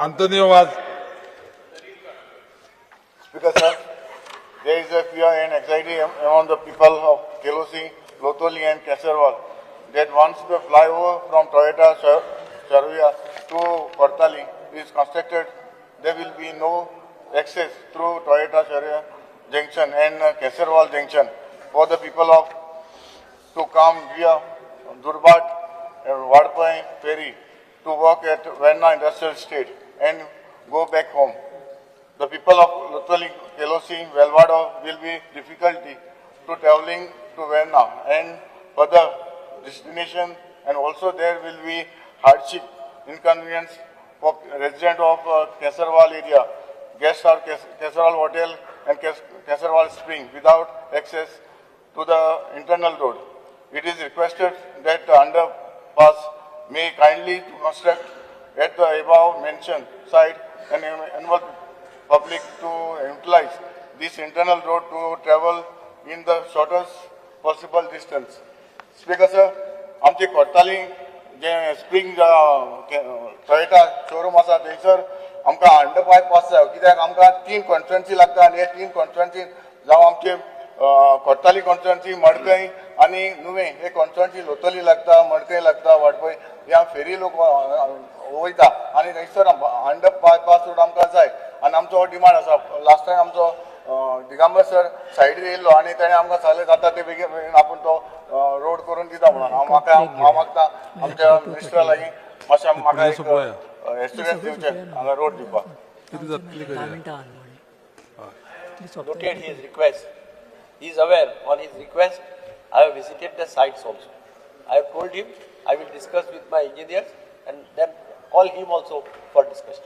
Antonio was. Speaker sir, there is a fear and anxiety among the people of Kelosi, Lotoli and Keserwal that once the flyover from Toyota Charvia to Kortali is constructed, there will be no access through Toyota Charvia junction and Keserwal junction for the people of to come via Durbat and Wadpai ferry to work at Verna Industrial Estate and go back home. The people of Lutwali, Kelosi, Velvado will be difficulty to traveling to Verna and further destination, and also there will be hardship, inconvenience for residents of Keserwal area, guests of Keserwal Hotel and Keserwal Spring without access to the internal road. It is requested that the underpass may kindly construct at the above mentioned site and enable public to utilize this internal road to travel in the shortest possible distance. Speaker sir, आमची कोर्टाली जे spring Toyota showroom आसा थंयसर आमकां underpass जाय कित्याक आमकां 3 constituency लागता आनी हे 3 constituency जावं आमचे कोर्टाली कॉन्स्टिट्युएंसी मडकय आनी नुवें हे कॉन्स्टिट्युएंसी लोतली लागता मडकय लागता वाडपय ह्या फेरी लोक वयता आनी थंयसर अंडरपास रोड आमकां जाय आनी आमचो डिमांड आसा. लास्ट टायम आमचो दिगंबर सर सायडीर येयल्लो आनी ताणें आमकां सांगलें जाता ते बेगीन आपूण तो रोड करून दिता म्हणून हांव मागता आमच्या मिनिस्टरा लागीं मातशें म्हाका एक एस्टिमेट दिवचें हांगा रोड दिवपाक. Noted his request. He is aware. On his request, I have visited the sites also. I have told him I will discuss with my engineers and then call him also for discussion.